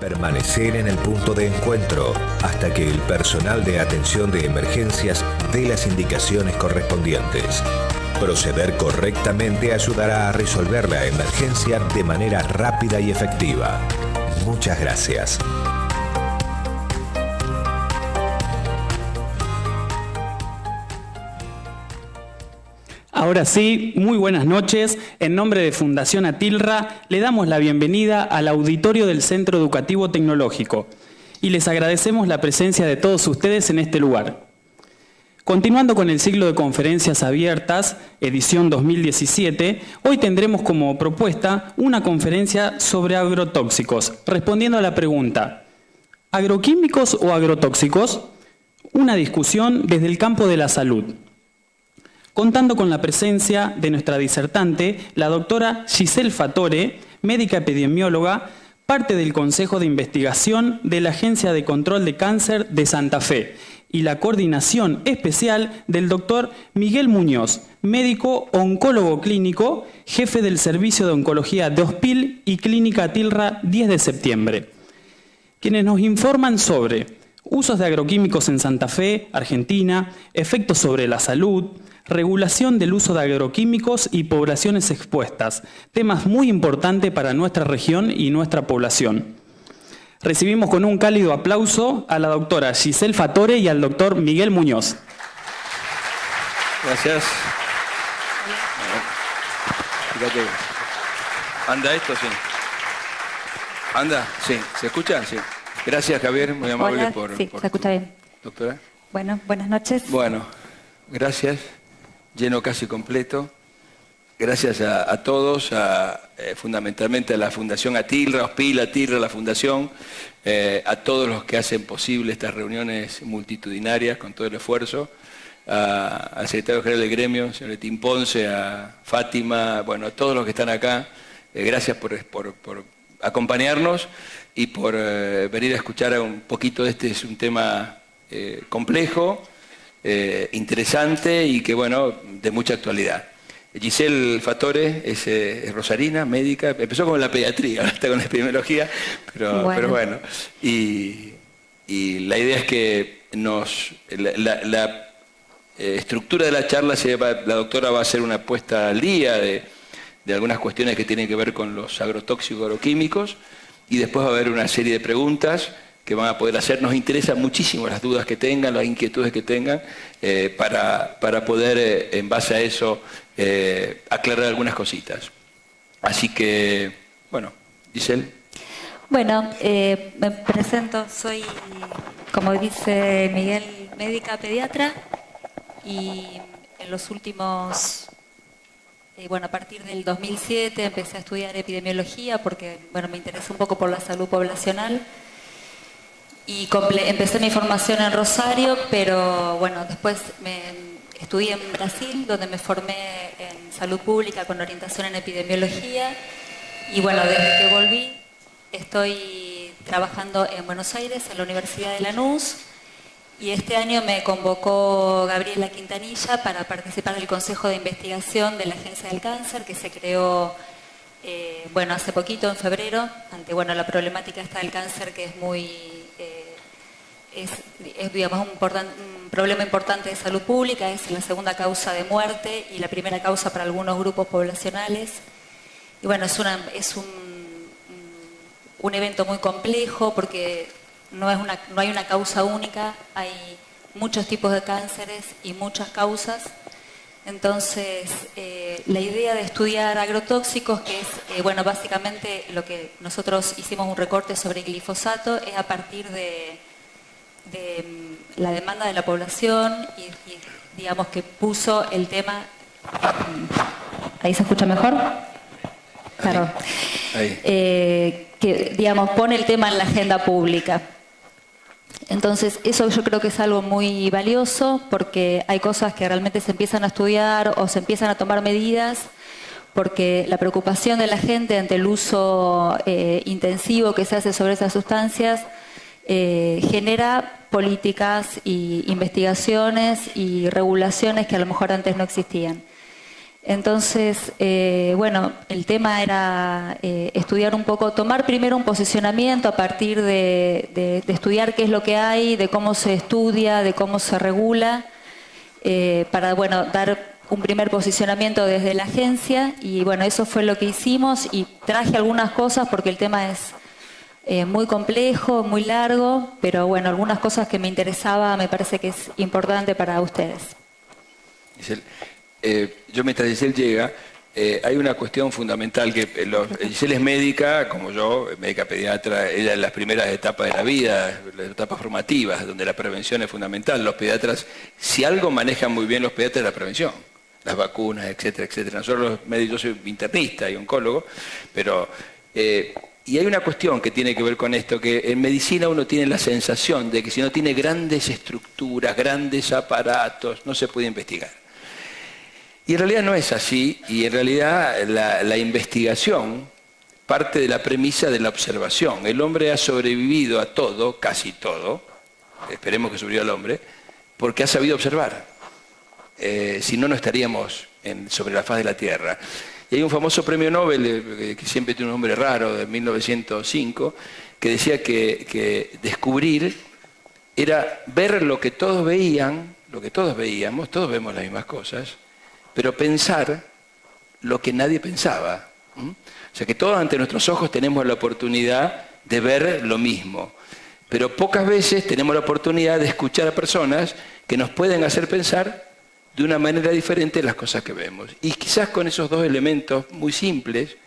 Permanecer en el punto de encuentro hasta que el personal de atención de emergencias dé las indicaciones correspondientes. Proceder correctamente ayudará a resolver la emergencia de manera rápida y efectiva. Muchas gracias. Ahora sí, muy buenas noches. En nombre de Fundación Atilra, le damos la bienvenida al auditorio del Centro Educativo Tecnológico y les agradecemos la presencia de todos ustedes en este lugar. Continuando con el ciclo de conferencias abiertas, edición 2017, hoy tendremos como propuesta una conferencia sobre agrotóxicos, respondiendo a la pregunta, ¿agroquímicos o agrotóxicos? Una discusión desde el campo de la salud. Contando con la presencia de nuestra disertante, la doctora Giselle Fatore, médica epidemióloga, parte del Consejo de Investigación de la Agencia de Control de Cáncer de Santa Fe y la coordinación especial del doctor Miguel Muñoz, médico oncólogo clínico, jefe del Servicio de Oncología de Hospil y Clínica Atilra 10 de septiembre, quienes nos informan sobre usos de agroquímicos en Santa Fe, Argentina, efectos sobre la salud, regulación del uso de agroquímicos y poblaciones expuestas, temas muy importantes para nuestra región y nuestra población. Recibimos con un cálido aplauso a la doctora Giselle Fatore y al doctor Miguel Muñoz. Gracias. Fíjate. ¿Anda esto? Sí. ¿Anda? Sí. ¿Se escucha? Sí. Gracias, Javier. Muy amable. Hola. por Sí, se escucha bien. Doctora. Bueno, buenas noches. Bueno, gracias. Lleno casi completo. Gracias a todos, fundamentalmente a la Fundación Atilra, Hospil, Atilra, la Fundación, a todos los que hacen posible estas reuniones multitudinarias con todo el esfuerzo, al secretario general del gremio, señor Etín Ponce, a Fátima, bueno, a todos los que están acá. Gracias por acompañarnos y por venir a escuchar un poquito. Este es un tema complejo, interesante y que, bueno, de mucha actualidad. Giselle Fatore es rosarina, médica, empezó con la pediatría, ahora está con la epidemiología, pero bueno. Y la idea es que la estructura de la charla, la doctora va a hacer una puesta al día de algunas cuestiones que tienen que ver con los agrotóxicos agroquímicos y después va a haber una serie de preguntas que van a poder hacer. Nos interesan muchísimo las dudas que tengan, las inquietudes que tengan, para poder, en base a eso, aclarar algunas cositas. Así que, bueno, Giselle. Bueno, me presento, soy, como dice Miguel, médica pediatra y en los últimos, a partir del 2007 empecé a estudiar epidemiología porque, me interesa un poco por la salud poblacional. Y empecé mi formación en Rosario, pero después estudié en Brasil, donde me formé en salud pública con orientación en epidemiología. Y desde que volví estoy trabajando en Buenos Aires, en la Universidad de Lanús. Y este año me convocó Gabriela Quintanilla para participar del Consejo de Investigación de la Agencia del Cáncer, que se creó hace poquito, en febrero, ante la problemática esta del cáncer, que es muy... es un problema importante de salud pública, es la segunda causa de muerte y la primera causa para algunos grupos poblacionales. Y es un evento muy complejo porque no hay una causa única, hay muchos tipos de cánceres y muchas causas. Entonces, la idea de estudiar agrotóxicos, que es, básicamente lo que nosotros hicimos un recorte sobre glifosato, es a partir de la demanda de la población y digamos que puso el tema... ¿Ahí se escucha mejor? Claro. Que, digamos, pone el tema en la agenda pública. Entonces, eso yo creo que es algo muy valioso porque hay cosas que realmente se empiezan a estudiar o se empiezan a tomar medidas porque la preocupación de la gente ante el uso intensivo que se hace sobre esas sustancias genera políticas y investigaciones y regulaciones que a lo mejor antes no existían. Entonces, bueno, el tema era estudiar un poco, tomar primero un posicionamiento a partir de estudiar qué es lo que hay, de cómo se estudia, de cómo se regula, para, bueno, dar un primer posicionamiento desde la agencia. Y bueno, eso fue lo que hicimos, y traje algunas cosas porque el tema es muy complejo, muy largo, pero bueno, algunas cosas que me interesaba, me parece que es importante para ustedes. Yo mientras Giselle llega, hay una cuestión fundamental que Giselle es médica, como yo, médica pediatra, ella en las primeras etapas de la vida, las etapas formativas, donde la prevención es fundamental. Los pediatras, si algo manejan muy bien los pediatras, es la prevención, las vacunas, etcétera, etcétera. Nosotros los médicos, yo soy internista y oncólogo, pero y hay una cuestión que tiene que ver con esto, que en medicina uno tiene la sensación de que si no tiene grandes estructuras, grandes aparatos, no se puede investigar. Y en realidad no es así, y en realidad la investigación parte de la premisa de la observación. El hombre ha sobrevivido a todo, casi todo, esperemos que sobreviva el hombre, porque ha sabido observar. Si no, no estaríamos sobre la faz de la Tierra. Y hay un famoso premio Nobel, que siempre tiene un nombre raro, de 1905, que decía que descubrir era ver lo que todos veían, lo que todos veíamos, todos vemos las mismas cosas, pero pensar lo que nadie pensaba. O sea que todos ante nuestros ojos tenemos la oportunidad de ver lo mismo, pero pocas veces tenemos la oportunidad de escuchar a personas que nos pueden hacer pensar de una manera diferente las cosas que vemos. Y quizás con esos dos elementos muy simples,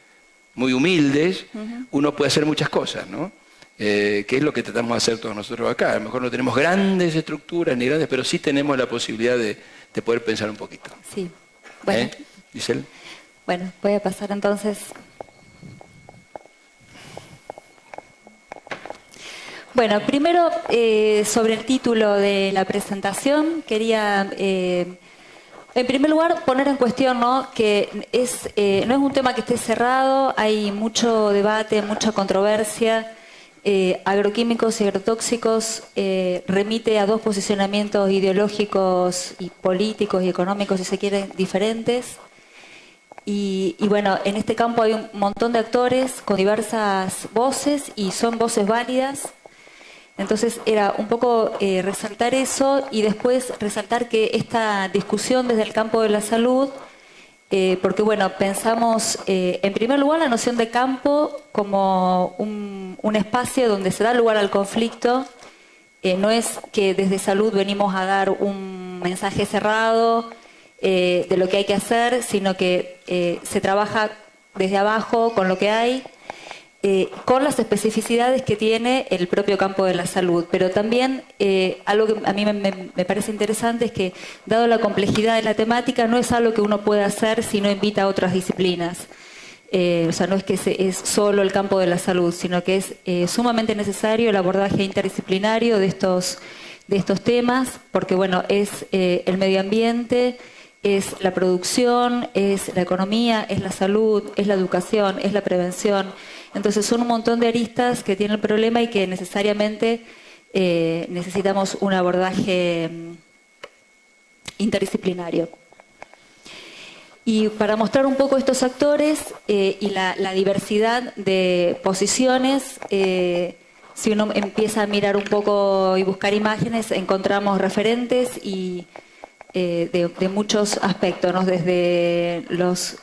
muy humildes, uno puede hacer muchas cosas, ¿no? Que es lo que tratamos de hacer todos nosotros acá. A lo mejor no tenemos grandes estructuras ni grandes, pero sí tenemos la posibilidad de poder pensar un poquito. Sí. Bueno, Giselle. Bueno, voy a pasar entonces. Bueno, primero sobre el título de la presentación, quería en primer lugar poner en cuestión, ¿no?, que no es un tema que esté cerrado, hay mucho debate, mucha controversia. Agroquímicos y agrotóxicos remite a dos posicionamientos ideológicos y políticos y económicos, si se quiere, diferentes. Y bueno, en este campo hay un montón de actores con diversas voces y son voces válidas. Entonces era un poco resaltar eso y después resaltar que esta discusión desde el campo de la salud, porque bueno, pensamos en primer lugar la noción de campo como un espacio donde se da lugar al conflicto. No es que desde salud venimos a dar un mensaje cerrado de lo que hay que hacer, sino que se trabaja desde abajo con lo que hay, con las especificidades que tiene el propio campo de la salud. Pero también algo que a mí me parece interesante es que, dado la complejidad de la temática, no es algo que uno pueda hacer si no invita a otras disciplinas. O sea, no es que es solo el campo de la salud, sino que es sumamente necesario el abordaje interdisciplinario de estos temas, porque bueno, es el medio ambiente, es la producción, es la economía, es la salud, es la educación, es la prevención. Entonces son un montón de aristas que tienen el problema y que necesariamente necesitamos un abordaje interdisciplinario. Y para mostrar un poco estos actores y la diversidad de posiciones, si uno empieza a mirar un poco y buscar imágenes, encontramos referentes y de muchos aspectos, ¿no? Desde los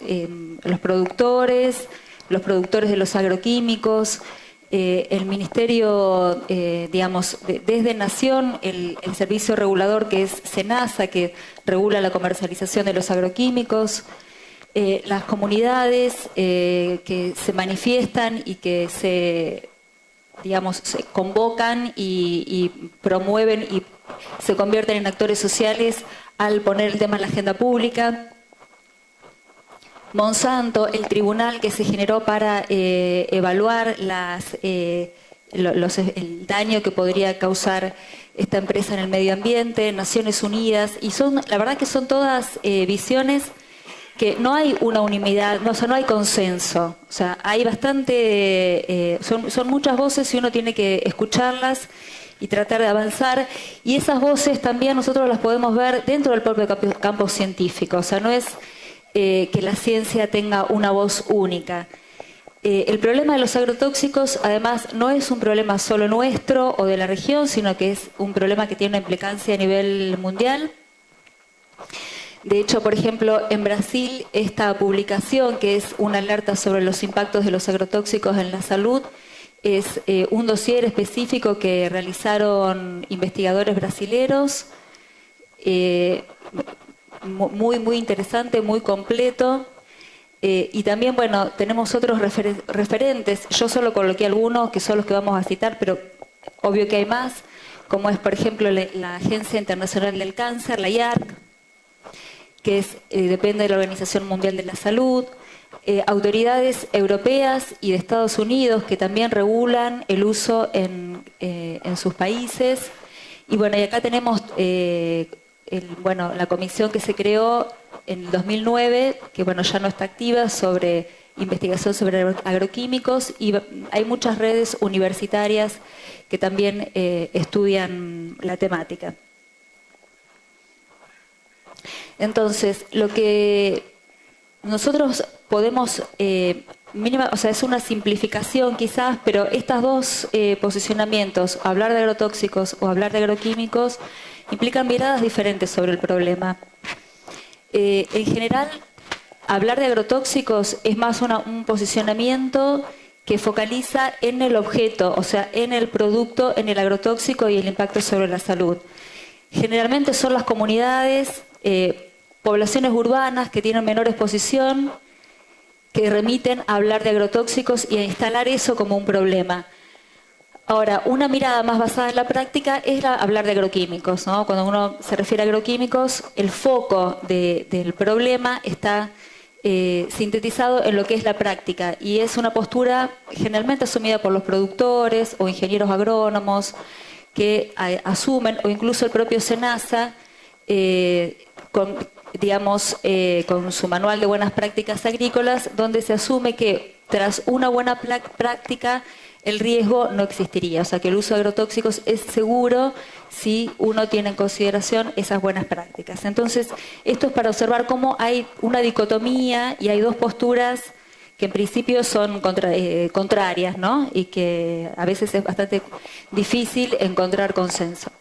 productores de los agroquímicos, el Ministerio, digamos, desde Nación, el servicio regulador que es SENASA, que regula la comercialización de los agroquímicos, las comunidades que se manifiestan y que se convocan y promueven y se convierten en actores sociales al poner el tema en la agenda pública. Monsanto, el tribunal que se generó para evaluar el daño que podría causar esta empresa en el medio ambiente, Naciones Unidas, y la verdad que son todas visiones que no hay una unanimidad, no hay consenso, o sea, hay bastante, son muchas voces y uno tiene que escucharlas y tratar de avanzar, y esas voces también nosotros las podemos ver dentro del propio campo científico, o sea, no es que la ciencia tenga una voz única. El problema de los agrotóxicos, además, no es un problema solo nuestro o de la región, sino que es un problema que tiene una implicancia a nivel mundial. De hecho, por ejemplo, en Brasil, esta publicación, que es una alerta sobre los impactos de los agrotóxicos en la salud, es un dossier específico que realizaron investigadores brasileros, muy interesante, muy completo. Y también, bueno, tenemos otros referentes. Yo solo coloqué algunos, que son los que vamos a citar, pero obvio que hay más, como es, por ejemplo, la Agencia Internacional del Cáncer, la IARC, que depende de la Organización Mundial de la Salud, autoridades europeas y de Estados Unidos que también regulan el uso en sus países. Y bueno, y acá tenemos la comisión que se creó en el 2009, que bueno, ya no está activa, sobre investigación sobre agroquímicos, y hay muchas redes universitarias que también estudian la temática. Entonces, lo que nosotros podemos, es una simplificación quizás, pero estos dos posicionamientos, hablar de agrotóxicos o hablar de agroquímicos, implican miradas diferentes sobre el problema. En general, hablar de agrotóxicos es más un posicionamiento que focaliza en el objeto, o sea, en el producto, en el agrotóxico y el impacto sobre la salud. Generalmente son las comunidades, poblaciones urbanas que tienen menor exposición, que remiten a hablar de agrotóxicos y a instalar eso como un problema. Ahora, una mirada más basada en la práctica es hablar de agroquímicos, ¿no? Cuando uno se refiere a agroquímicos, el foco del problema está sintetizado en lo que es la práctica, y es una postura generalmente asumida por los productores o ingenieros agrónomos que asumen, o incluso el propio SENASA, con su manual de buenas prácticas agrícolas, donde se asume que tras una buena práctica el riesgo no existiría. O sea, que el uso de agrotóxicos es seguro si uno tiene en consideración esas buenas prácticas. Entonces, esto es para observar cómo hay una dicotomía y hay dos posturas que en principio son contrarias, ¿no? Y que a veces es bastante difícil encontrar consenso.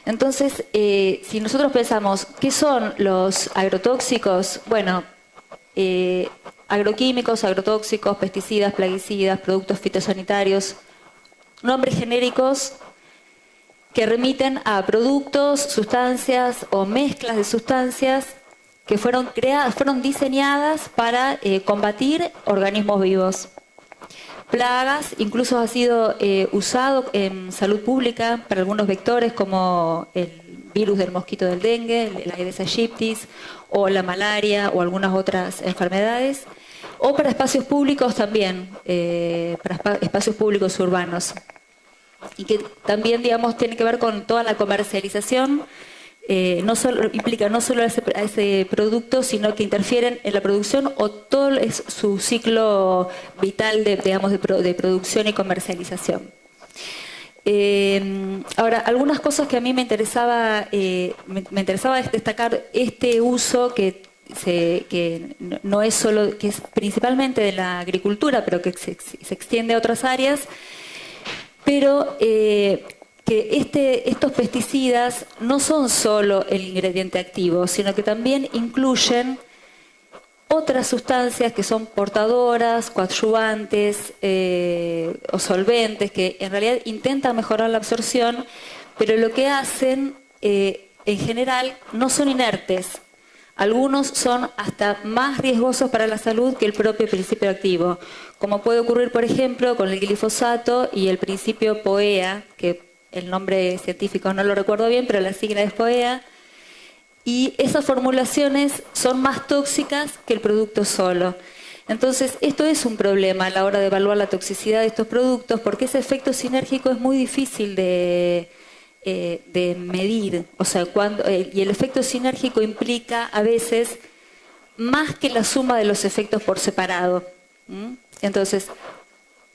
Entonces, si nosotros pensamos, ¿qué son los agrotóxicos? Bueno, agroquímicos, agrotóxicos, pesticidas, plaguicidas, productos fitosanitarios, nombres genéricos que remiten a productos, sustancias o mezclas de sustancias que fueron diseñadas para combatir organismos vivos. Plagas, incluso ha sido usado en salud pública para algunos vectores como el virus del mosquito del dengue, la Aedes aegyptis, o la malaria o algunas otras enfermedades, o para espacios públicos también, para espacios públicos urbanos, y que también, digamos, tiene que ver con toda la comercialización. Implica no solo a ese producto, sino que interfieren en la producción o todo es su ciclo vital de producción y comercialización. Ahora, algunas cosas que a mí me interesaba destacar, este uso que no es solo, que es principalmente de la agricultura, pero que se extiende a otras áreas, pero que estos pesticidas no son solo el ingrediente activo, sino que también incluyen otras sustancias que son portadoras, coadyuvantes o solventes, que en realidad intentan mejorar la absorción, pero lo que hacen en general no son inertes. Algunos son hasta más riesgosos para la salud que el propio principio activo, como puede ocurrir, por ejemplo, con el glifosato y el principio POEA, que el nombre científico no lo recuerdo bien, pero la sigla es POEA, y esas formulaciones son más tóxicas que el producto solo. Entonces, esto es un problema a la hora de evaluar la toxicidad de estos productos, porque ese efecto sinérgico es muy difícil de medir. O sea, y el efecto sinérgico implica a veces más que la suma de los efectos por separado. Entonces,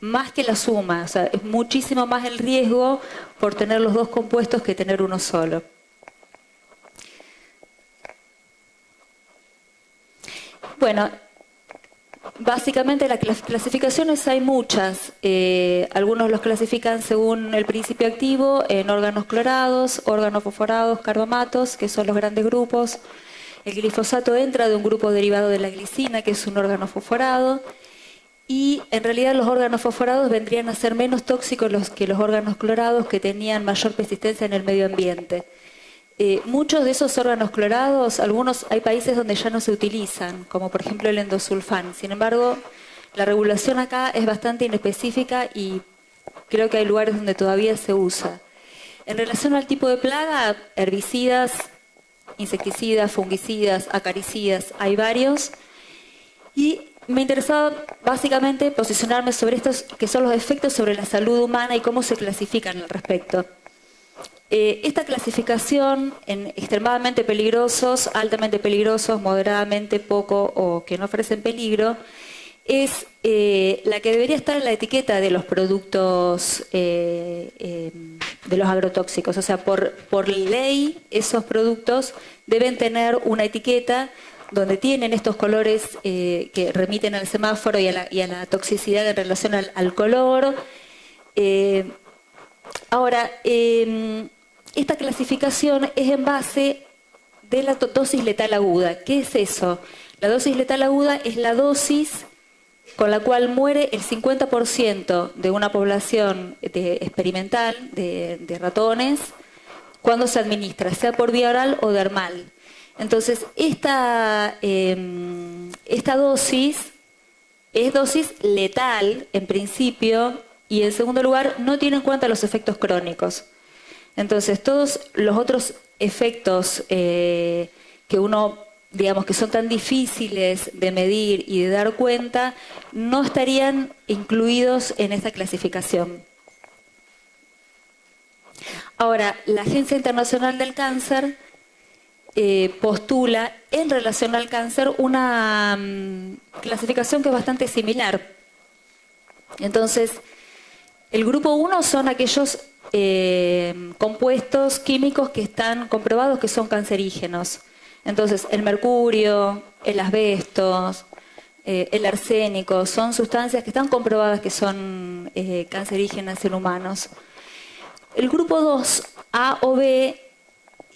más que la suma, o sea, es muchísimo más el riesgo por tener los dos compuestos que tener uno solo. Bueno, básicamente las clasificaciones hay muchas. Algunos los clasifican según el principio activo en órganos clorados, órganos fosforados, carbamatos, que son los grandes grupos. El glifosato entra de un grupo derivado de la glicina, que es un órgano fosforado. Y en realidad los órganos fosforados vendrían a ser menos tóxicos que los órganos clorados, que tenían mayor persistencia en el medio ambiente. Muchos de esos órganos clorados, hay países donde ya no se utilizan, como por ejemplo el endosulfán. Sin embargo, la regulación acá es bastante inespecífica y creo que hay lugares donde todavía se usa. En relación al tipo de plaga, herbicidas, insecticidas, fungicidas, acaricidas, hay varios. Y me interesaba básicamente posicionarme sobre estos que son los efectos sobre la salud humana y cómo se clasifican al respecto. Esta clasificación en extremadamente peligrosos, altamente peligrosos, moderadamente poco o que no ofrecen peligro, es la que debería estar en la etiqueta de los productos de los agrotóxicos. O sea, por ley, esos productos deben tener una etiqueta donde tienen estos colores que remiten al semáforo y a la toxicidad en relación al color. Ahora, esta clasificación es en base de la dosis letal aguda. ¿Qué es eso? La dosis letal aguda es la dosis con la cual muere el 50% de una población experimental de ratones cuando se administra, sea por vía oral o dermal. Entonces, esta dosis es dosis letal en principio y en segundo lugar no tiene en cuenta los efectos crónicos. Entonces, todos los otros efectos que uno, digamos, que son tan difíciles de medir y de dar cuenta, no estarían incluidos en esta clasificación. Ahora, la Agencia Internacional del Cáncer postula en relación al cáncer una clasificación que es bastante similar. Entonces, el grupo 1 son aquellos compuestos químicos que están comprobados que son cancerígenos. Entonces, el mercurio, el asbesto, el arsénico, son sustancias que están comprobadas que son cancerígenas en humanos. El grupo 2, A o B,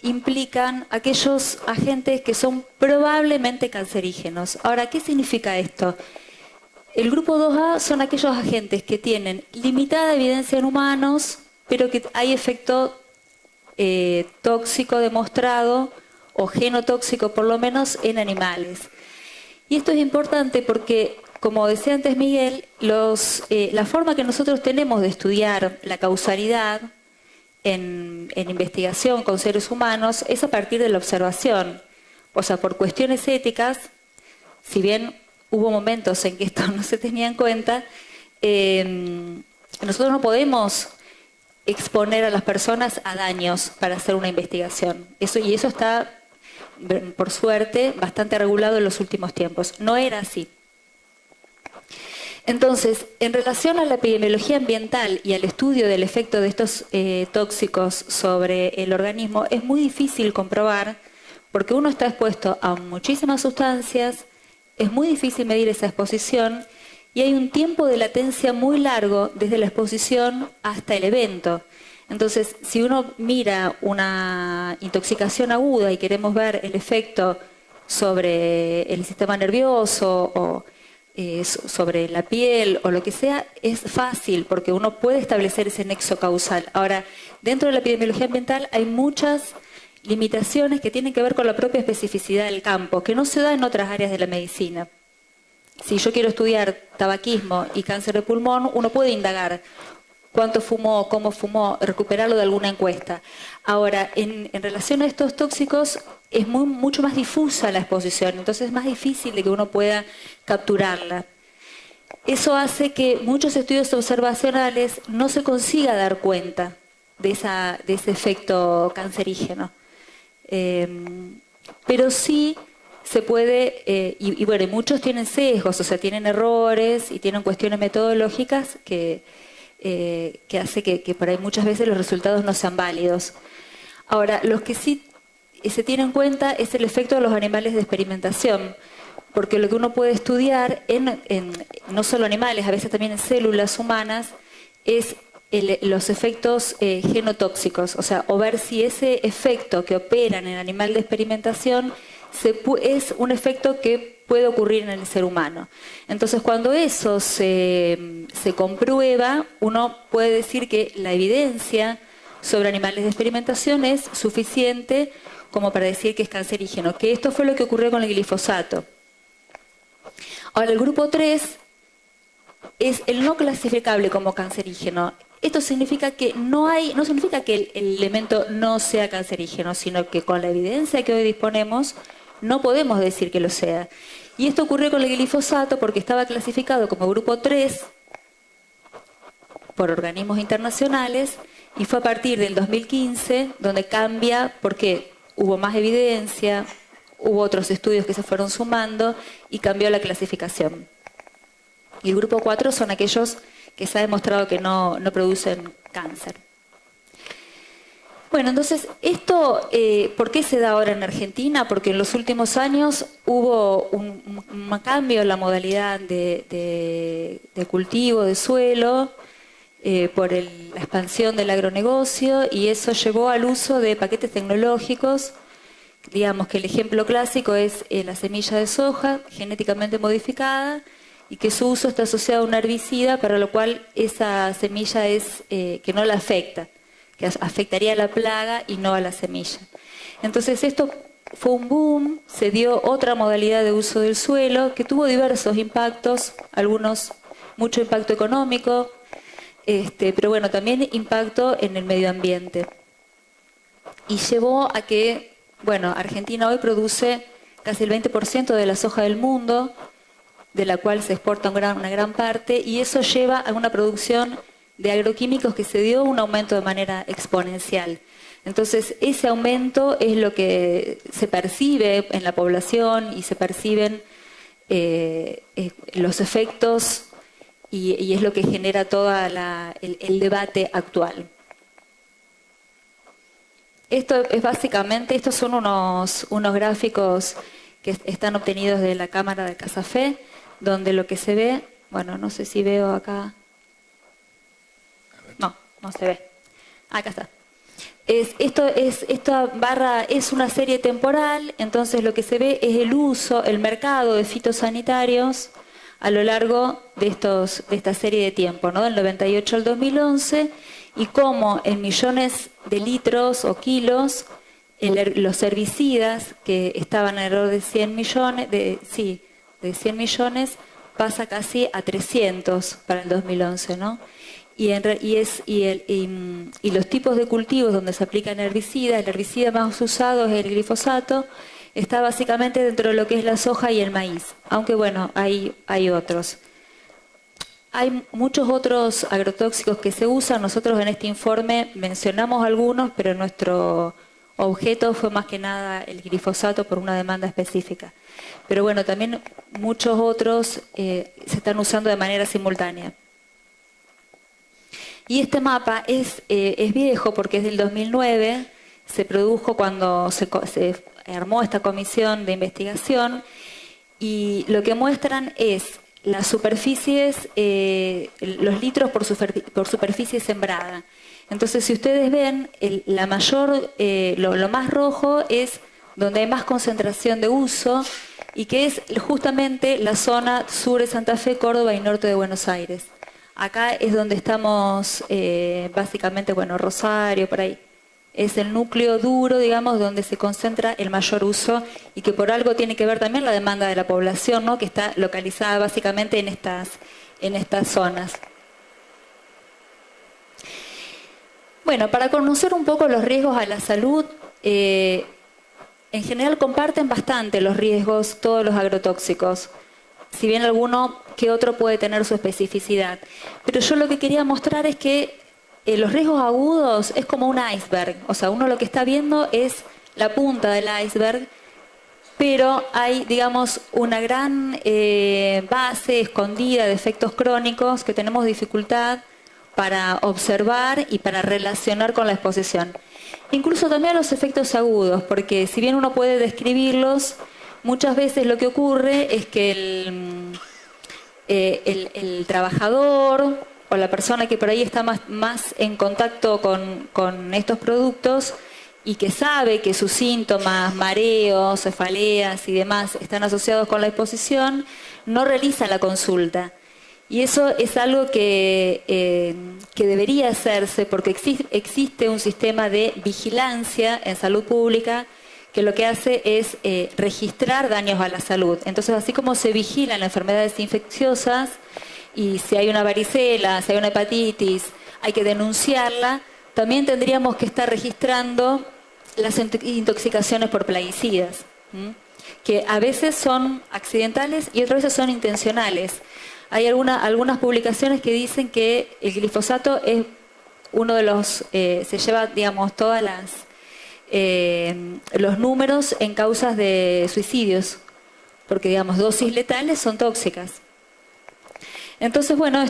implican aquellos agentes que son probablemente cancerígenos. Ahora, ¿qué significa esto? El grupo 2A son aquellos agentes que tienen limitada evidencia en humanos, pero que hay efecto tóxico demostrado, o genotóxico por lo menos, en animales. Y esto es importante porque, como decía antes Miguel, la forma que nosotros tenemos de estudiar la causalidad en investigación con seres humanos es a partir de la observación. O sea, por cuestiones éticas, si bien hubo momentos en que esto no se tenía en cuenta, nosotros no podemos exponer a las personas a daños para hacer una investigación. Eso está, por suerte, bastante regulado en los últimos tiempos. No era así. Entonces, en relación a la epidemiología ambiental y al estudio del efecto de estos tóxicos sobre el organismo, es muy difícil comprobar, porque uno está expuesto a muchísimas sustancias, es muy difícil medir esa exposición y hay un tiempo de latencia muy largo desde la exposición hasta el evento. Entonces, si uno mira una intoxicación aguda y queremos ver el efecto sobre el sistema nervioso o sobre la piel o lo que sea, es fácil porque uno puede establecer ese nexo causal. Ahora, dentro de la epidemiología ambiental hay muchas limitaciones que tienen que ver con la propia especificidad del campo, que no se da en otras áreas de la medicina. Si yo quiero estudiar tabaquismo y cáncer de pulmón, uno puede indagar cuánto fumó, cómo fumó, recuperarlo de alguna encuesta. Ahora, en relación a estos tóxicos, es mucho más difusa la exposición, entonces es más difícil de que uno pueda capturarla. Eso hace que muchos estudios observacionales no se consiga dar cuenta de ese efecto cancerígeno. Pero sí se puede, y bueno, muchos tienen sesgos, o sea, tienen errores y tienen cuestiones metodológicas que hace que por ahí muchas veces los resultados no sean válidos. Ahora, los que sí se tiene en cuenta es el efecto de los animales de experimentación, porque lo que uno puede estudiar en no solo animales, a veces también en células humanas, es los efectos genotóxicos, o sea, o ver si ese efecto que opera en el animal de experimentación es un efecto que puede ocurrir en el ser humano. Entonces, cuando eso se comprueba, uno puede decir que la evidencia sobre animales de experimentación es suficiente como para decir que es cancerígeno, que esto fue lo que ocurrió con el glifosato. Ahora, el grupo 3 es el no clasificable como cancerígeno. Esto significa que no significa que el elemento no sea cancerígeno, sino que con la evidencia que hoy disponemos no podemos decir que lo sea. Y esto ocurrió con el glifosato porque estaba clasificado como grupo 3 por organismos internacionales y fue a partir del 2015 donde cambia porque hubo más evidencia, hubo otros estudios que se fueron sumando y cambió la clasificación. Y el grupo 4 son aquellos que se ha demostrado que no producen cáncer. Bueno, entonces, esto, ¿por qué se da ahora en Argentina? Porque en los últimos años hubo un cambio en la modalidad de cultivo de suelo por la expansión del agronegocio y eso llevó al uso de paquetes tecnológicos. Digamos que el ejemplo clásico es la semilla de soja genéticamente modificada y que su uso está asociado a un herbicida, para lo cual esa semilla es que no la afecta, que afectaría a la plaga y no a la semilla. Entonces esto fue un boom, se dio otra modalidad de uso del suelo que tuvo diversos impactos, algunos mucho impacto económico, pero bueno, también impacto en el medio ambiente. Y llevó a que, bueno, Argentina hoy produce casi el 20% de la soja del mundo, de la cual se exporta una gran parte, y eso lleva a una producción de agroquímicos que se dio un aumento de manera exponencial. Entonces, ese aumento es lo que se percibe en la población y se perciben los efectos y es lo que genera todo el debate actual. Esto es básicamente, estos son unos gráficos que están obtenidos de la Cámara de Casafé, donde lo que se ve, bueno, no sé si veo acá. No se ve. Acá está. Esta barra es una serie temporal, entonces lo que se ve es el uso, el mercado de fitosanitarios a lo largo de esta serie de tiempo, ¿no? Del 98 al 2011, y cómo en millones de litros o kilos los herbicidas que estaban alrededor de 100 millones, de 100 millones, pasa casi a 300 para el 2011, ¿no? Y los tipos de cultivos donde se aplican herbicidas, el herbicida más usado es el glifosato, está básicamente dentro de lo que es la soja y el maíz, aunque bueno, hay otros. Hay muchos otros agrotóxicos que se usan, nosotros en este informe mencionamos algunos, pero nuestro objeto fue más que nada el glifosato por una demanda específica. Pero bueno, también muchos otros se están usando de manera simultánea. Y este mapa es viejo porque es del 2009, se produjo cuando se armó esta comisión de investigación y lo que muestran es las superficies, los litros por superficie sembrada. Entonces, si ustedes ven, lo más rojo es donde hay más concentración de uso y que es justamente la zona sur de Santa Fe, Córdoba y norte de Buenos Aires. Acá es donde estamos, básicamente, bueno, Rosario, por ahí. Es el núcleo duro, digamos, donde se concentra el mayor uso y que por algo tiene que ver también la demanda de la población, ¿no? Que está localizada básicamente en estas zonas. Bueno, para conocer un poco los riesgos a la salud, en general comparten bastante los riesgos todos los agrotóxicos, si bien alguno que otro puede tener su especificidad. Pero yo lo que quería mostrar es que los riesgos agudos es como un iceberg, o sea, uno lo que está viendo es la punta del iceberg, pero hay, digamos, una gran base escondida de efectos crónicos que tenemos dificultad para observar y para relacionar con la exposición. Incluso también los efectos agudos, porque si bien uno puede describirlos, muchas veces lo que ocurre es que el trabajador o la persona que por ahí está más en contacto con estos productos y que sabe que sus síntomas, mareos, cefaleas y demás están asociados con la exposición, no realiza la consulta. Y eso es algo que debería hacerse porque existe un sistema de vigilancia en salud pública que lo que hace es registrar daños a la salud. Entonces, así como se vigilan enfermedades infecciosas y si hay una varicela, si hay una hepatitis, hay que denunciarla, también tendríamos que estar registrando las intoxicaciones por plaguicidas, que a veces son accidentales y otras veces son intencionales. Hay algunas publicaciones que dicen que el glifosato es uno de los, se lleva, digamos, todas los números en causas de suicidios, porque, digamos, dosis letales son tóxicas. Entonces, bueno,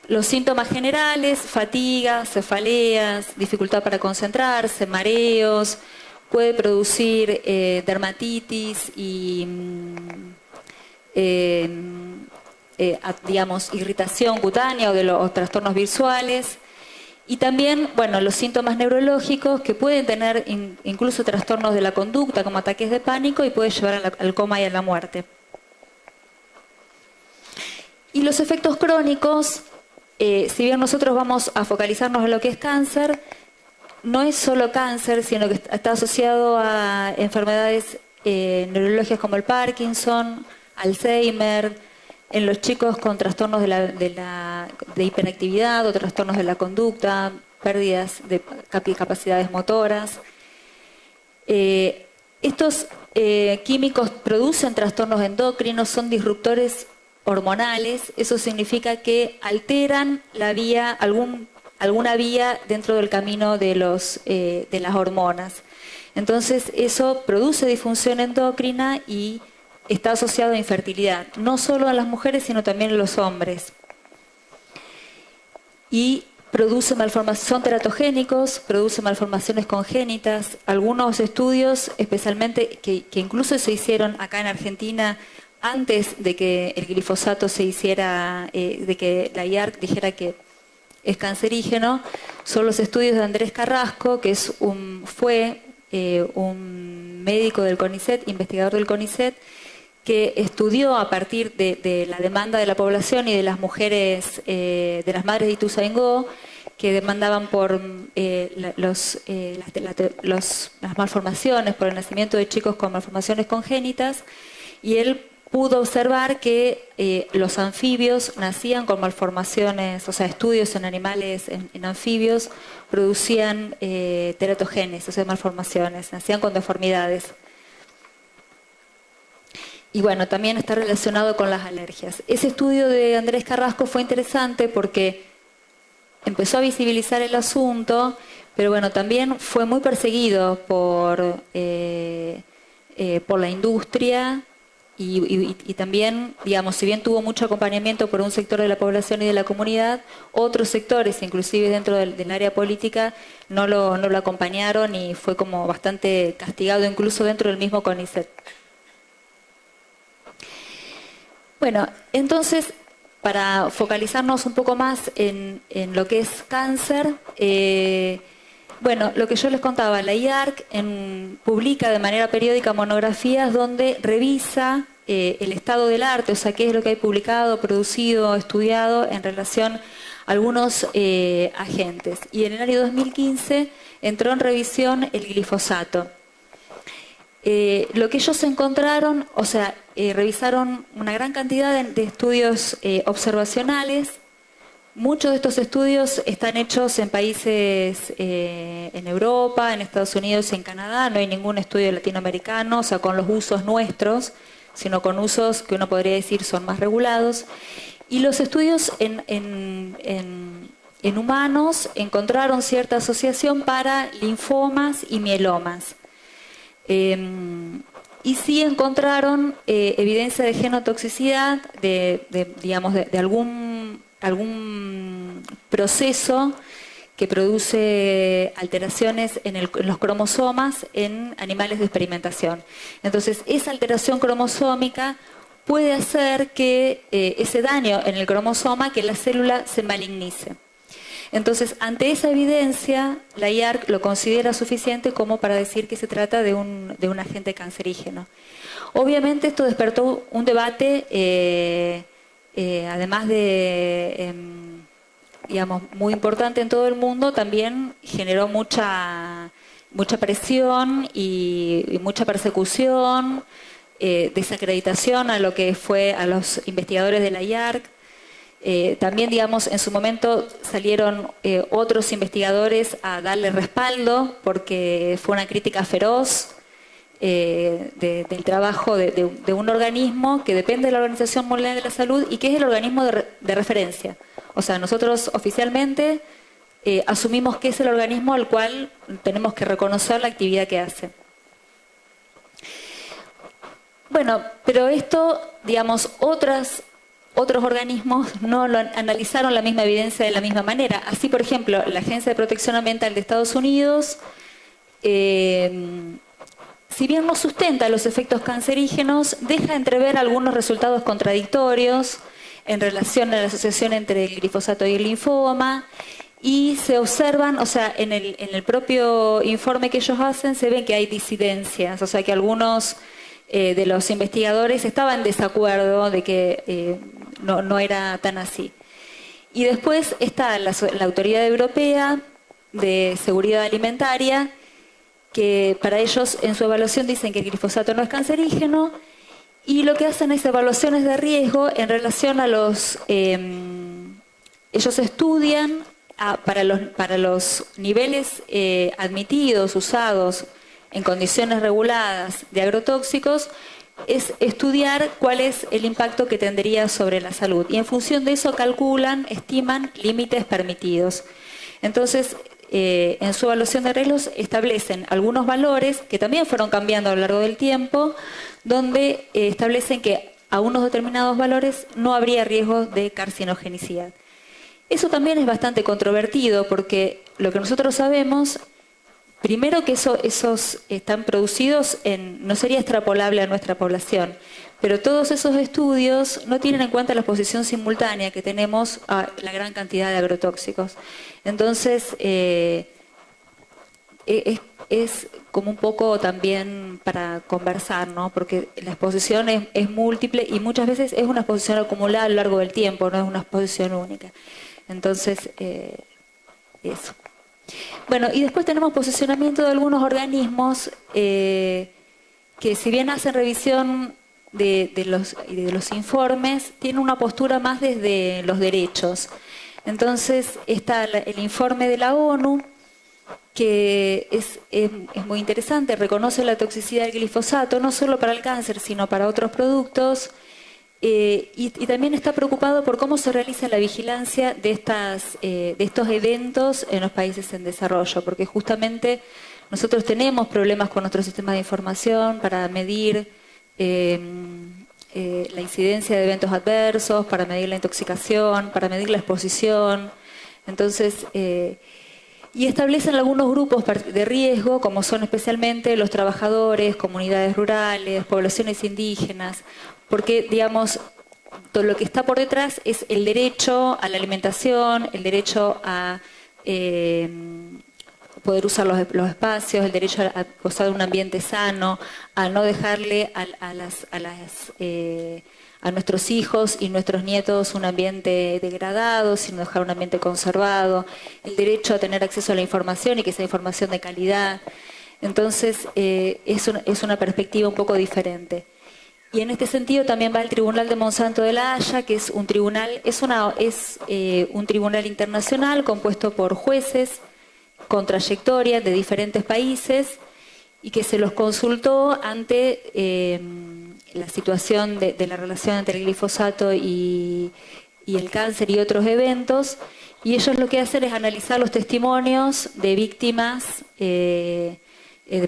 los síntomas generales, fatiga, cefaleas, dificultad para concentrarse, mareos, puede producir dermatitis y, digamos, irritación cutánea o de los trastornos visuales. Y también, bueno, los síntomas neurológicos que pueden tener incluso trastornos de la conducta como ataques de pánico y puede llevar al coma y a la muerte. Y los efectos crónicos, si bien nosotros vamos a focalizarnos en lo que es cáncer, no es solo cáncer, sino que está asociado a enfermedades neurológicas como el Parkinson, Alzheimer, en los chicos con trastornos de hiperactividad o trastornos de la conducta, pérdidas de capacidades motoras. Estos químicos producen trastornos endocrinos, son disruptores hormonales. Eso significa que alteran la vía, alguna vía dentro del camino de las hormonas. Entonces eso produce disfunción endocrina y está asociado a infertilidad, no solo a las mujeres, sino también a los hombres. Y produce malformaciones, son teratogénicos, produce malformaciones congénitas. Algunos estudios, especialmente que incluso se hicieron acá en Argentina antes de que el glifosato se hiciera, de que la IARC dijera que es cancerígeno, son los estudios de Andrés Carrasco, que fue un médico del CONICET, investigador del CONICET, que estudió a partir de la demanda de la población y de las mujeres, de las madres de Ituzaingó, que demandaban por las malformaciones, por el nacimiento de chicos con malformaciones congénitas, y él pudo observar que los anfibios nacían con malformaciones, o sea, estudios en animales, en anfibios, producían teratogénesis, o sea, malformaciones, nacían con deformidades. Y bueno, también está relacionado con las alergias. Ese estudio de Andrés Carrasco fue interesante porque empezó a visibilizar el asunto, pero bueno, también fue muy perseguido por la industria y también, digamos, si bien tuvo mucho acompañamiento por un sector de la población y de la comunidad, otros sectores, inclusive dentro del área política, no lo acompañaron y fue como bastante castigado incluso dentro del mismo CONICET. Bueno, entonces, para focalizarnos un poco más en lo que es cáncer, bueno, lo que yo les contaba, la IARC publica de manera periódica monografías donde revisa el estado del arte, o sea, qué es lo que hay publicado, producido, estudiado en relación a algunos agentes. Y en el año 2015 entró en revisión el glifosato. Lo que ellos encontraron, o sea, revisaron una gran cantidad de estudios observacionales. Muchos de estos estudios están hechos en países en Europa, en Estados Unidos y en Canadá. No hay ningún estudio latinoamericano, o sea, con los usos nuestros, sino con usos que uno podría decir son más regulados. Y los estudios en humanos encontraron cierta asociación para linfomas y mielomas. Y sí encontraron evidencia de genotoxicidad, de algún proceso que produce alteraciones en los cromosomas en animales de experimentación. Entonces, esa alteración cromosómica puede hacer que ese daño en el cromosoma, que la célula se malignice. Entonces, ante esa evidencia, la IARC lo considera suficiente como para decir que se trata de un agente cancerígeno. Obviamente esto despertó un debate, además de, digamos, muy importante en todo el mundo, también generó mucha presión y mucha persecución, desacreditación a lo que fue a los investigadores de la IARC. También, digamos, en su momento salieron otros investigadores a darle respaldo porque fue una crítica feroz del trabajo de un organismo que depende de la Organización Mundial de la Salud y que es el organismo de referencia. O sea, nosotros oficialmente asumimos que es el organismo al cual tenemos que reconocer la actividad que hace. Bueno, pero esto, digamos, otros organismos no analizaron la misma evidencia de la misma manera. Así, por ejemplo, la Agencia de Protección Ambiental de Estados Unidos, si bien no sustenta los efectos cancerígenos, deja entrever algunos resultados contradictorios en relación a la asociación entre el glifosato y el linfoma, y se observan, o sea, en el propio informe que ellos hacen se ven que hay disidencias, o sea, que algunos de los investigadores estaban en desacuerdo de que no era tan así. Y después está la Autoridad Europea de Seguridad Alimentaria, que para ellos en su evaluación dicen que el glifosato no es cancerígeno, y lo que hacen es evaluaciones de riesgo en relación a los... ellos estudian para los niveles admitidos, usados en condiciones reguladas de agrotóxicos, es estudiar cuál es el impacto que tendría sobre la salud. Y en función de eso estiman límites permitidos. Entonces, en su evaluación de riesgos establecen algunos valores que también fueron cambiando a lo largo del tiempo, donde establecen que a unos determinados valores no habría riesgo de carcinogenicidad. Eso también es bastante controvertido porque lo que nosotros sabemos, primero que esos están producidos no sería extrapolable a nuestra población, pero todos esos estudios no tienen en cuenta la exposición simultánea que tenemos a la gran cantidad de agrotóxicos. Entonces, es como un poco también para conversar, ¿no? Porque la exposición es múltiple y muchas veces es una exposición acumulada a lo largo del tiempo, no es una exposición única. Entonces, eso. Bueno, y después tenemos posicionamiento de algunos organismos que, si bien hacen revisión de los informes, tienen una postura más desde los derechos. Entonces está el informe de la ONU, que es muy interesante, reconoce la toxicidad del glifosato, no solo para el cáncer, sino para otros productos, y también está preocupado por cómo se realiza la vigilancia de estos eventos en los países en desarrollo, porque justamente nosotros tenemos problemas con nuestro sistema de información para medir la incidencia de eventos adversos, para medir la intoxicación, para medir la exposición. Entonces, y establecen algunos grupos de riesgo, como son especialmente los trabajadores, comunidades rurales, poblaciones indígenas, porque, digamos, todo lo que está por detrás es el derecho a la alimentación, el derecho a poder usar los espacios, el derecho a gozar de un ambiente sano, a no dejarle a nuestros hijos y nuestros nietos un ambiente degradado, sino dejar un ambiente conservado, el derecho a tener acceso a la información y que sea información de calidad. Entonces, es una perspectiva un poco diferente. Y en este sentido también va el Tribunal de Monsanto de La Haya, que es un tribunal, un tribunal internacional compuesto por jueces con trayectoria de diferentes países y que se los consultó ante la situación de la relación entre el glifosato y el cáncer y otros eventos, y ellos lo que hacen es analizar los testimonios de víctimas, de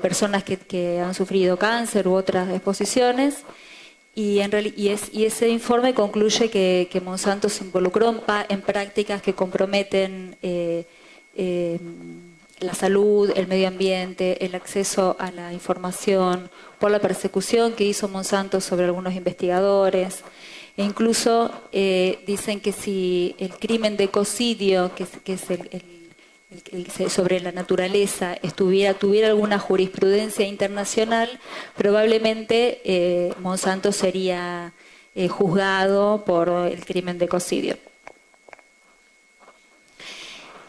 personas que han sufrido cáncer u otras exposiciones, y ese informe concluye que Monsanto se involucró en prácticas que comprometen la salud, el medio ambiente, el acceso a la información, por la persecución que hizo Monsanto sobre algunos investigadores. E incluso dicen que si el crimen de ecocidio, que es sobre la naturaleza, tuviera alguna jurisprudencia internacional, probablemente Monsanto sería juzgado por el crimen de ecocidio.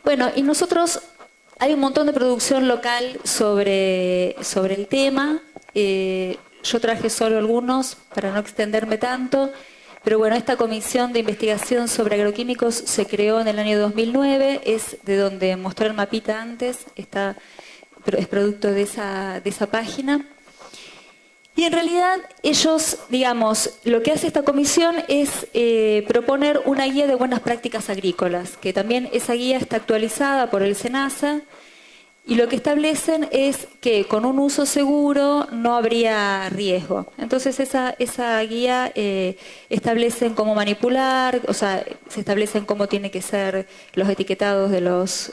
Bueno, y nosotros, hay un montón de producción local sobre el tema. Yo traje solo algunos para no extenderme tanto. Pero bueno, esta comisión de investigación sobre agroquímicos se creó en el año 2009, es de donde mostré el mapita antes, es producto de esa página. Y en realidad ellos, digamos, lo que hace esta comisión es proponer una guía de buenas prácticas agrícolas, que también esa guía está actualizada por el SENASA, y lo que establecen es que con un uso seguro no habría riesgo. Entonces esa guía establecen cómo manipular, o sea, se establecen cómo tienen que ser los etiquetados de los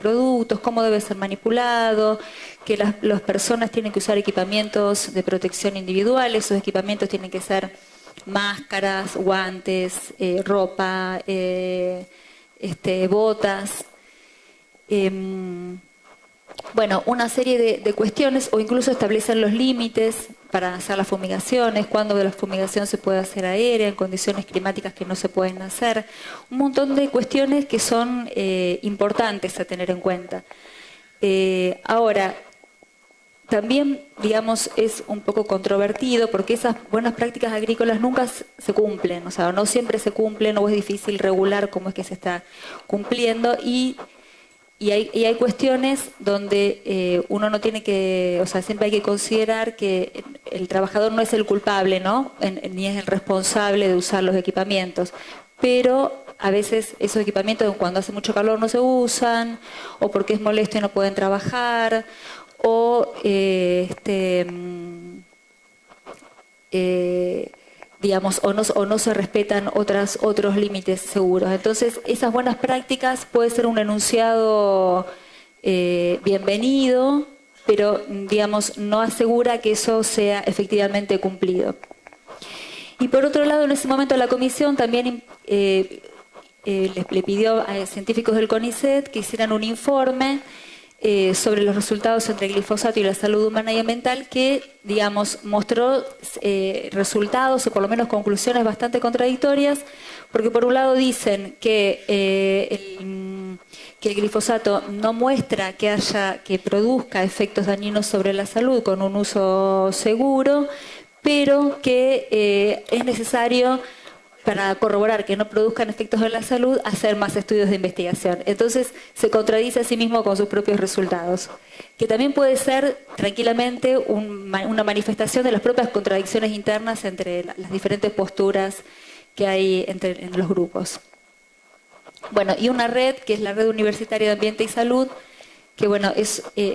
productos, cómo debe ser manipulado, que las personas tienen que usar equipamientos de protección individual, esos equipamientos tienen que ser máscaras, guantes, ropa, botas. Bueno, una serie de cuestiones, o incluso establecen los límites para hacer las fumigaciones, cuándo de la fumigación se puede hacer aérea, en condiciones climáticas que no se pueden hacer. Un montón de cuestiones que son importantes a tener en cuenta. Ahora, también, digamos, es un poco controvertido porque esas buenas prácticas agrícolas nunca se cumplen, o sea, no siempre se cumplen, o es difícil regular cómo es que se está cumpliendo, y hay cuestiones donde uno no tiene que, o sea, siempre hay que considerar que el trabajador no es el culpable, ¿no? Ni es el responsable de usar los equipamientos. Pero a veces esos equipamientos cuando hace mucho calor no se usan, o porque es molesto y no pueden trabajar, o digamos, o no se respetan otros límites seguros. Entonces, esas buenas prácticas puede ser un enunciado bienvenido, pero, digamos, no asegura que eso sea efectivamente cumplido. Y por otro lado, en ese momento la comisión también le pidió a científicos del CONICET que hicieran un informe sobre los resultados entre el glifosato y la salud humana y ambiental, que, digamos, mostró resultados, o por lo menos conclusiones bastante contradictorias, porque por un lado dicen que el glifosato no muestra que produzca efectos dañinos sobre la salud con un uso seguro, pero que es necesario, para corroborar que no produzcan efectos en la salud, hacer más estudios de investigación. Entonces se contradice a sí mismo con sus propios resultados, que también puede ser tranquilamente una manifestación de las propias contradicciones internas entre las diferentes posturas que hay en los grupos. Bueno, y una red, que es la Red Universitaria de Ambiente y Salud, que bueno,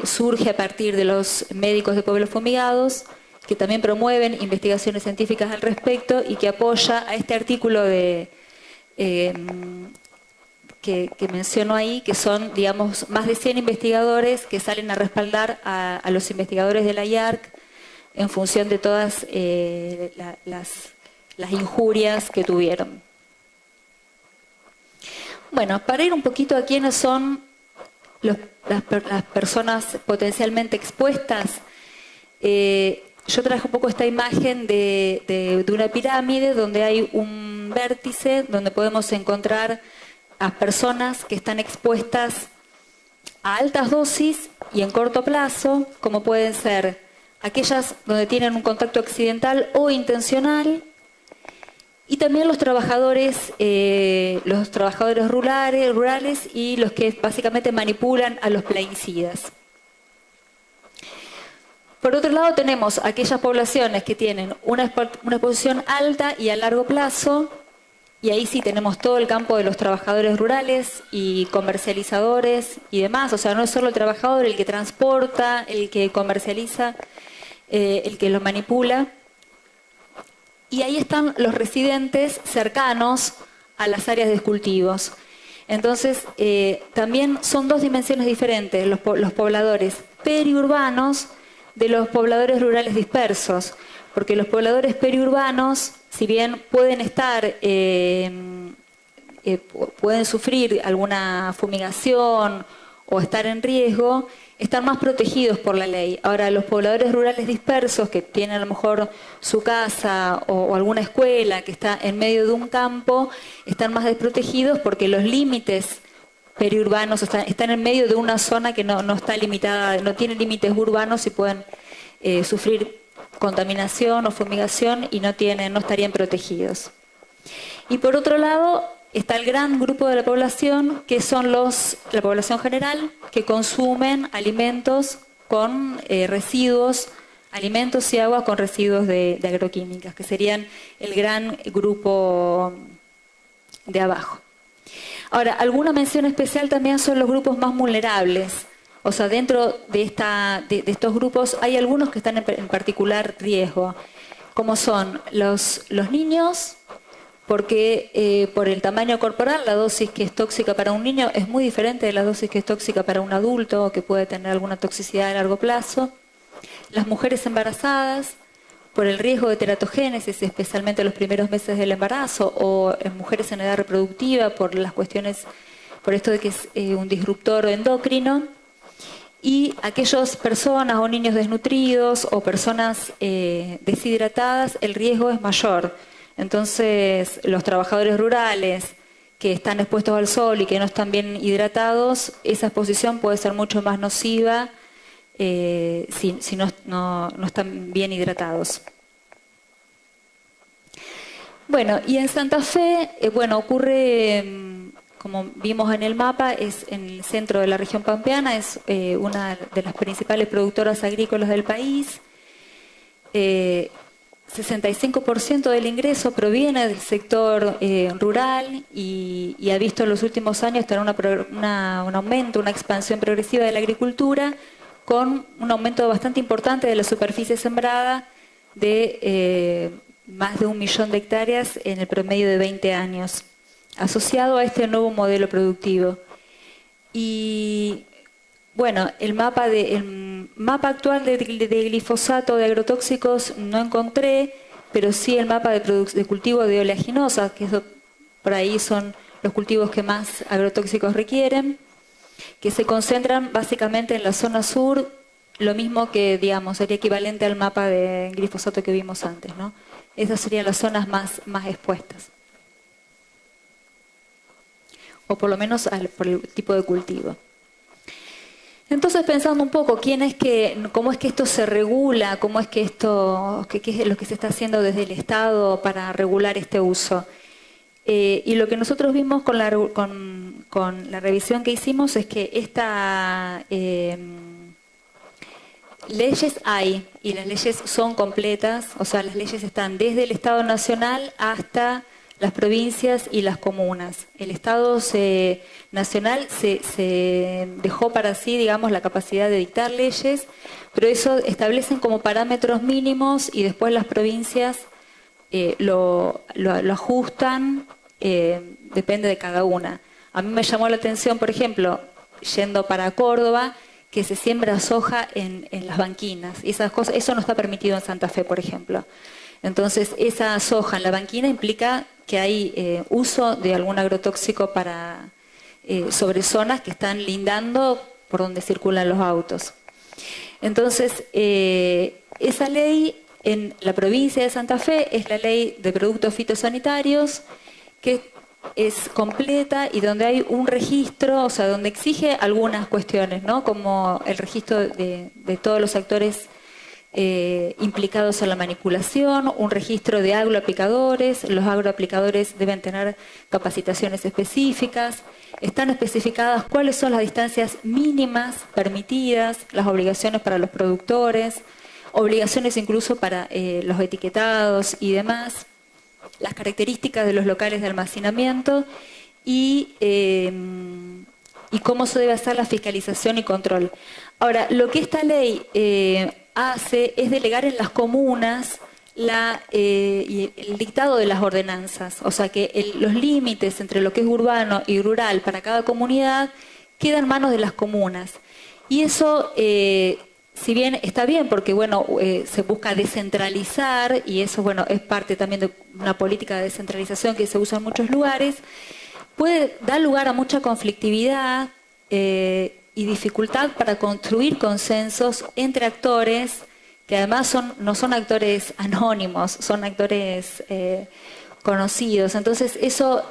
surge a partir de los médicos de pueblos fumigados, que también promueven investigaciones científicas al respecto y que apoya a este artículo que menciono ahí, que son, digamos, más de 100 investigadores que salen a respaldar a los investigadores de la IARC en función de todas las injurias que tuvieron. Bueno, para ir un poquito a quiénes son las personas potencialmente expuestas, yo traje un poco esta imagen de una pirámide donde hay un vértice donde podemos encontrar a personas que están expuestas a altas dosis y en corto plazo, como pueden ser aquellas donde tienen un contacto accidental o intencional, y también los trabajadores rurales y los que básicamente manipulan a los plaguicidas. Por otro lado, tenemos aquellas poblaciones que tienen una exposición alta y a largo plazo, y ahí sí tenemos todo el campo de los trabajadores rurales y comercializadores y demás. O sea, no es solo el trabajador el que transporta, el que comercializa, el que lo manipula. Y ahí están los residentes cercanos a las áreas de cultivos. Entonces, también son dos dimensiones diferentes, los pobladores periurbanos de los pobladores rurales dispersos, porque los pobladores periurbanos, si bien pueden estar, pueden sufrir alguna fumigación o estar en riesgo, están más protegidos por la ley. Ahora, los pobladores rurales dispersos, que tienen a lo mejor su casa o alguna escuela que está en medio de un campo, están más desprotegidos porque los límites periurbanos están en medio de una zona que no está limitada, no tiene límites urbanos y pueden sufrir contaminación o fumigación y no estarían protegidos. Y por otro lado, está el gran grupo de la población, que son la población general, que consumen alimentos con residuos, alimentos y agua con residuos de agroquímicas, que serían el gran grupo de abajo. Ahora, alguna mención especial también son los grupos más vulnerables. O sea, dentro de estos grupos hay algunos que están en particular riesgo, como son los niños, porque por el tamaño corporal la dosis que es tóxica para un niño es muy diferente de la dosis que es tóxica para un adulto o que puede tener alguna toxicidad a largo plazo. Las mujeres embarazadas, por el riesgo de teratogénesis, especialmente los primeros meses del embarazo, o en mujeres en edad reproductiva por las cuestiones, por esto de que es un disruptor endocrino. Y aquellas personas o niños desnutridos o personas deshidratadas, el riesgo es mayor. Entonces, los trabajadores rurales que están expuestos al sol y que no están bien hidratados, esa exposición puede ser mucho más nociva si no están bien hidratados. Bueno, y en Santa Fe, ocurre, como vimos en el mapa, es en el centro de la región pampeana, es una de las principales productoras agrícolas del país. 65% del ingreso proviene del sector rural y ha visto en los últimos años tener un aumento, una expansión progresiva de la agricultura, con un aumento bastante importante de la superficie sembrada de más de 1 millón de hectáreas en el promedio de 20 años, asociado a este nuevo modelo productivo. Y bueno, el mapa actual de glifosato de agrotóxicos no encontré, pero sí el mapa de cultivo de oleaginosa, que por ahí son los cultivos que más agrotóxicos requieren, que se concentran básicamente en la zona sur, lo mismo que, digamos, sería equivalente al mapa de glifosato que vimos antes, ¿no? Esas serían las zonas más expuestas. O por lo menos por el tipo de cultivo. Entonces, pensando un poco cómo es que esto se regula, qué es lo que se está haciendo desde el Estado para regular este uso. Y lo que nosotros vimos con la revisión que hicimos es que leyes hay, y las leyes son completas, o sea, las leyes están desde el Estado Nacional hasta las provincias y las comunas. El Estado Nacional se dejó para sí, digamos, la capacidad de dictar leyes, pero eso establecen como parámetros mínimos y después las provincias lo ajustan, depende de cada una. A mí me llamó la atención, por ejemplo, yendo para Córdoba, que se siembra soja en las banquinas. Y esas cosas, eso no está permitido en Santa Fe, por ejemplo. Entonces, esa soja en la banquina implica que hay uso de algún agrotóxico sobre zonas que están lindando por donde circulan los autos. Entonces, esa ley en la provincia de Santa Fe es la ley de productos fitosanitarios, que es completa y donde hay un registro, o sea, donde exige algunas cuestiones, ¿no? Como el registro de todos los actores implicados en la manipulación, un registro de agroaplicadores. Los agroaplicadores deben tener capacitaciones específicas. Están especificadas cuáles son las distancias mínimas permitidas, las obligaciones para los productores, obligaciones incluso para los etiquetados y demás, las características de los locales de almacenamiento y cómo se debe hacer la fiscalización y control. Ahora, lo que esta ley hace es delegar en las comunas y el dictado de las ordenanzas. O sea que los límites entre lo que es urbano y rural para cada comunidad quedan en manos de las comunas. Y eso, si bien está bien, porque bueno, se busca descentralizar, y eso bueno, es parte también de una política de descentralización que se usa en muchos lugares, puede dar lugar a mucha conflictividad y dificultad para construir consensos entre actores que además no son actores anónimos, son actores conocidos. Entonces eso,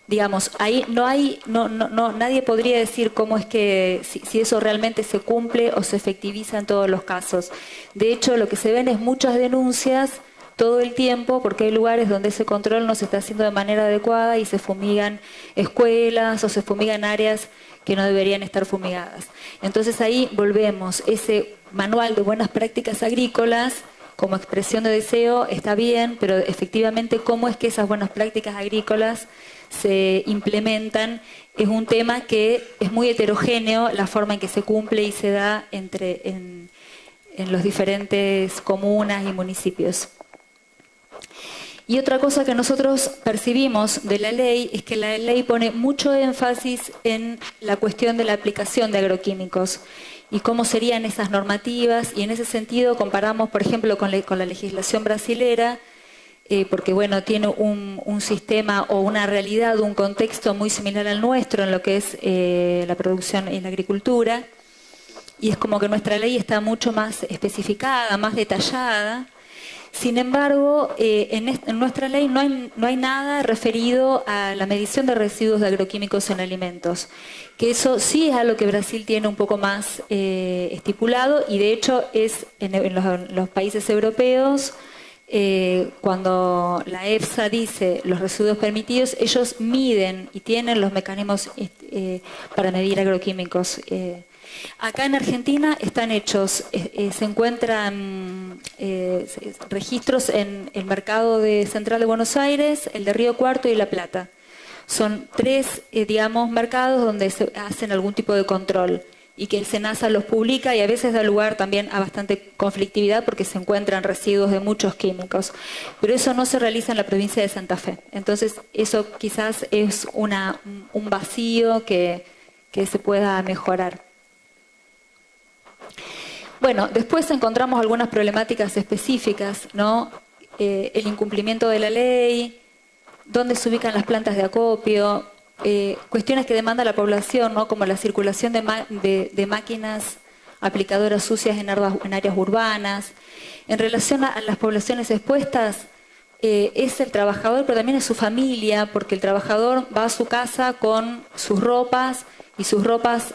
digamos, ahí nadie podría decir cómo es que, si eso realmente se cumple o se efectiviza en todos los casos. De hecho, lo que se ven es muchas denuncias todo el tiempo, porque hay lugares donde ese control no se está haciendo de manera adecuada y se fumigan escuelas o se fumigan áreas que no deberían estar fumigadas. Entonces ahí volvemos, ese manual de buenas prácticas agrícolas como expresión de deseo está bien, pero efectivamente cómo es que esas buenas prácticas agrícolas se implementan es un tema que es muy heterogéneo, la forma en que se cumple y se da en los diferentes comunas y municipios. Y otra cosa que nosotros percibimos de la ley es que la ley pone mucho énfasis en la cuestión de la aplicación de agroquímicos y cómo serían esas normativas, y en ese sentido comparamos, por ejemplo, con la legislación brasilera, porque bueno, tiene un sistema o una realidad, un contexto muy similar al nuestro en lo que es la producción y la agricultura, y es como que nuestra ley está mucho más especificada, más detallada. Sin embargo, en nuestra ley no hay nada referido a la medición de residuos de agroquímicos en alimentos, que eso sí es algo que Brasil tiene un poco más estipulado, y de hecho es en los países europeos, cuando la EFSA dice los residuos permitidos, ellos miden y tienen los mecanismos para medir agroquímicos. Acá en Argentina están hechos, se encuentran registros en el mercado central de Buenos Aires, el de Río Cuarto y La Plata. Son tres, digamos, mercados donde se hacen algún tipo de control y que el SENASA los publica, y a veces da lugar también a bastante conflictividad porque se encuentran residuos de muchos químicos. Pero eso no se realiza en la provincia de Santa Fe. Entonces eso quizás es un vacío que se pueda mejorar. Bueno, después encontramos algunas problemáticas específicas, ¿no? El incumplimiento de la ley, dónde se ubican las plantas de acopio, cuestiones que demanda la población, ¿no? Como la circulación de máquinas aplicadoras sucias en áreas urbanas. En relación a las poblaciones expuestas, es el trabajador, pero también es su familia, porque el trabajador va a su casa con sus ropas, y sus ropas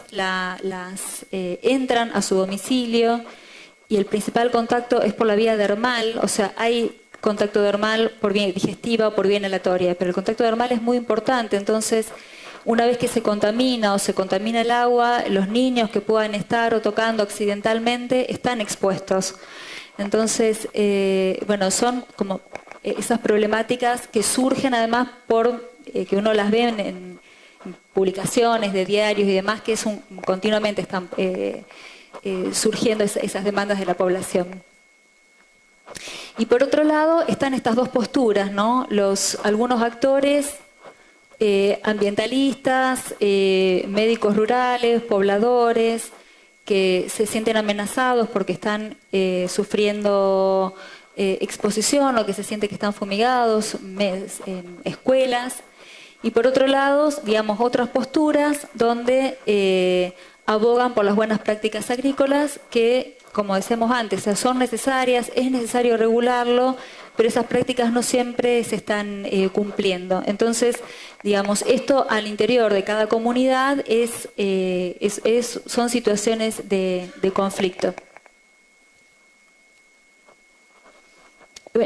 entran a su domicilio, y el principal contacto es por la vía dermal, o sea, hay contacto dermal por vía digestiva o por vía inhalatoria, pero el contacto dermal es muy importante. Entonces, una vez que se contamina o se contamina el agua, los niños que puedan estar o tocando accidentalmente están expuestos. Entonces, bueno, son como esas problemáticas que surgen además por que uno las ve en publicaciones de diarios y demás, que continuamente están surgiendo esas demandas de la población. Y por otro lado están estas dos posturas, ¿no? Algunos actores ambientalistas, médicos rurales, pobladores, que se sienten amenazados porque están sufriendo exposición o que se siente que están fumigados, escuelas. Y por otro lado, digamos, otras posturas donde abogan por las buenas prácticas agrícolas que, como decíamos antes, son necesarias, es necesario regularlo, pero esas prácticas no siempre se están cumpliendo. Entonces, digamos, esto al interior de cada comunidad son situaciones de conflicto.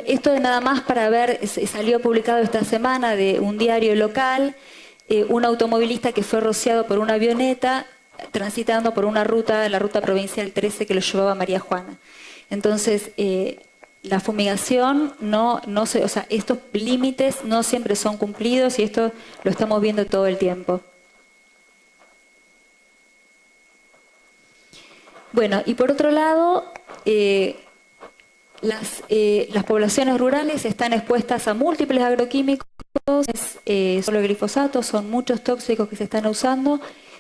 Esto es nada más para ver, salió publicado esta semana de un diario local, un automovilista que fue rociado por una avioneta transitando por una ruta, la ruta provincial 13 que lo llevaba María Juana. Entonces, la fumigación o sea, estos límites no siempre son cumplidos, y esto lo estamos viendo todo el tiempo. Bueno, y por otro lado, Las poblaciones rurales están expuestas a múltiples agroquímicos, solo el glifosato, son muchos tóxicos que se están usando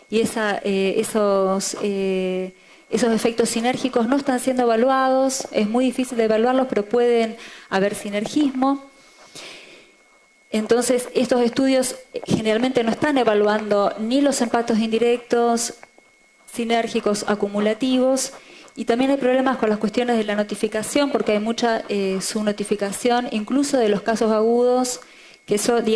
y esos efectos sinérgicos no están siendo evaluados, es muy difícil de evaluarlos, pero pueden haber sinergismo. Entonces, estos estudios generalmente no están evaluando ni los impactos indirectos, sinérgicos, acumulativos, y también hay problemas con las cuestiones de la notificación, porque hay mucha subnotificación, incluso de los casos agudos, que eso, digamos,